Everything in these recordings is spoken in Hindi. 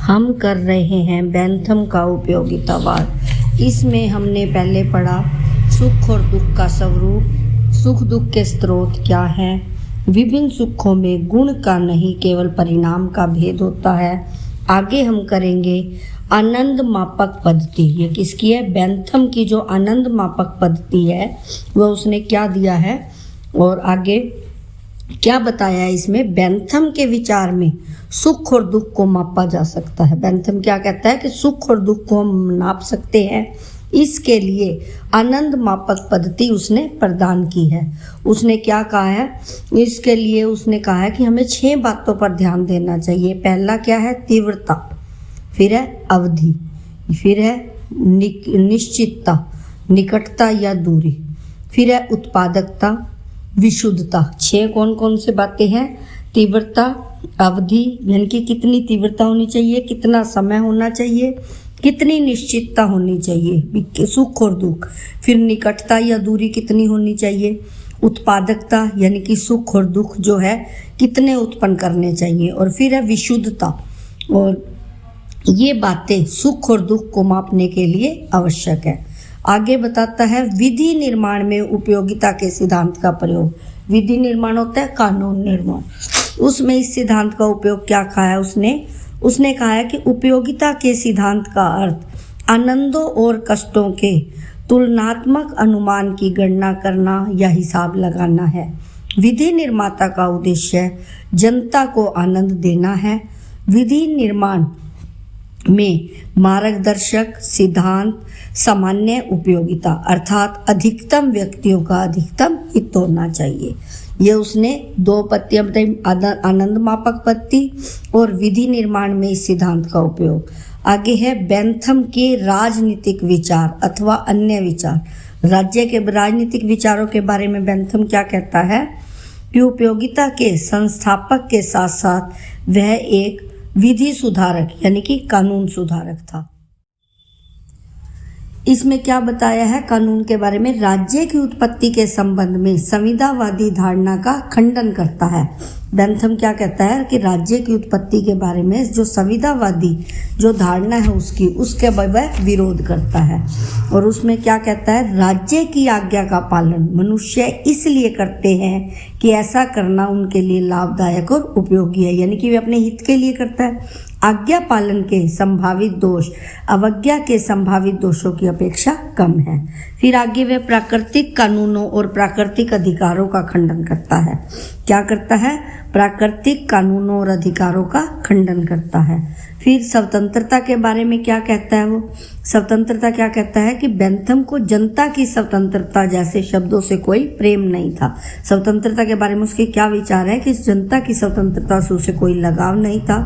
हम कर रहे हैं बेंथम का उपयोगितावाद। इसमें हमने पहले पढ़ा सुख और दुख का स्वरूप, सुख दुख के स्रोत क्या हैं, विभिन्न सुखों में गुण का नहीं केवल परिणाम का भेद होता है। आगे हम करेंगे आनंद मापक पद्धति। ये किसकी है? बेंथम की जो आनंद मापक पद्धति है वह उसने क्या दिया है और आगे क्या बताया है। इसमें बेंथम के विचार में सुख और दुख को मापा जा सकता है। बेंथम क्या कहता है कि सुख और दुख को हम नाप सकते हैं। इसके लिए आनंद मापक पद्धति उसने प्रदान की है। उसने क्या कहा है? इसके लिए उसने कहा है कि हमें 6 बातों पर ध्यान देना चाहिए। पहला क्या है? तीव्रता, फिर है अवधि, फिर है निश्चितता, निकटता या दूरी, फिर है उत्पादकता, विशुद्धता। 6 कौन कौन से बातें हैं? तीव्रता, अवधि यानी कि कितनी तीव्रता होनी चाहिए, कितना समय होना चाहिए, कितनी निश्चितता होनी चाहिए, सुख और दुख। फिर निकटता या दूरी कितनी होनी चाहिए, उत्पादकता यानी कि सुख और दुख जो है कितने उत्पन्न करने चाहिए, और फिर है विशुद्धता। और ये बातें सुख और दुख को मापने के लिए आवश्यक है। आगे बताता है विधि निर्माण में उपयोगिता के सिद्धांत का प्रयोग। विधि निर्माण होता है कानून निर्माण, उसमें इस सिद्धांत का उपयोग क्या कहा है उसने कहा है कि उपयोगिता के सिद्धांत का अर्थ आनंदों और कष्टों के तुलनात्मक अनुमान की गणना करना या हिसाब लगाना है। विधि निर्माता का उद्देश्य जनता को आनंद देना है। विधि निर्माण में मार्गदर्शक सिद्धांत सामान्य उपयोगिता अर्थात अधिकतम व्यक्तियों का अधिकतम हित होना चाहिए। ये उसने 2 पत्तियां बताई, आनंद मापक पद्धति और विधि निर्माण में इस सिद्धांत का उपयोग। आगे है बेंथम के राजनीतिक विचार अथवा अन्य विचार। राज्य के राजनीतिक विचारों के बारे में बेंथम क्या कहता है कि उपयोगिता के संस्थापक के साथ साथ वह एक विधि सुधारक यानी कि कानून सुधारक था। इसमें क्या बताया है कानून के बारे में? राज्य की उत्पत्ति के संबंध में संविदावादी धारणा का खंडन करता है। बेंथम क्या कहता है कि राज्य की उत्पत्ति के बारे में जो संविदावादी जो धारणा है उसके वह विरोध करता है। और उसमें क्या कहता है? राज्य की आज्ञा का पालन मनुष्य इसलिए करते हैं कि ऐसा करना उनके लिए लाभदायक और उपयोगी है, यानी कि वे अपने हित के लिए करता है। आज्ञा पालन के संभावित दोष अवज्ञा के संभावित दोषों की अपेक्षा कम है। फिर आगे वह प्राकृतिक कानूनों और प्राकृतिक अधिकारों का खंडन करता है। क्या करता है? प्राकृतिक कानूनों और अधिकारों का खंडन करता है। फिर स्वतंत्रता के बारे में क्या कहता है वो? स्वतंत्रता क्या कहता है कि बेंथम को जनता की स्वतंत्रता जैसे शब्दों से कोई प्रेम नहीं था। स्वतंत्रता के बारे में उसके क्या विचार है कि जनता की स्वतंत्रता से उसे कोई लगाव नहीं था।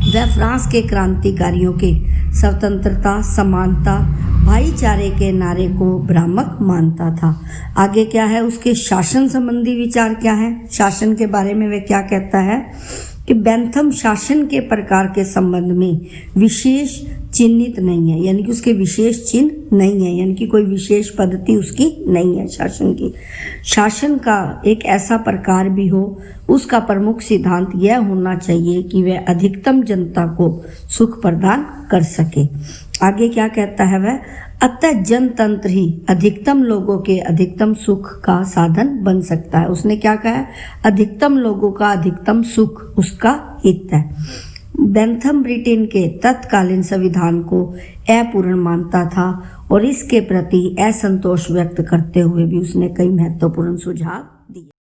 वह फ्रांस के क्रांतिकारियों के स्वतंत्रता, समानता, भाईचारे के नारे को भ्रामक मानता था। आगे क्या है? उसके शासन संबंधी विचार क्या है? शासन के बारे में वह क्या कहता है कि बेंथम शासन के प्रकार के संबंध में विशेष चिन्हित नहीं है, यानी कि उसके विशेष चिन्ह नहीं है, यानी कि कोई विशेष पद्धति उसकी नहीं है शासन की। शासन का एक ऐसा प्रकार भी हो, उसका प्रमुख सिद्धांत यह होना चाहिए कि वह अधिकतम जनता को सुख प्रदान कर सके। आगे क्या कहता है वह? अतः जनतंत्र ही अधिकतम लोगों के अधिकतम सुख का साधन बन सकता है। उसने क्या कहा है? अधिकतम लोगों का अधिकतम सुख उसका हित है। बेंथम ब्रिटेन के तत्कालीन संविधान को अपूर्ण मानता था और इसके प्रति असंतोष व्यक्त करते हुए भी उसने कई महत्वपूर्ण सुझाव दिए।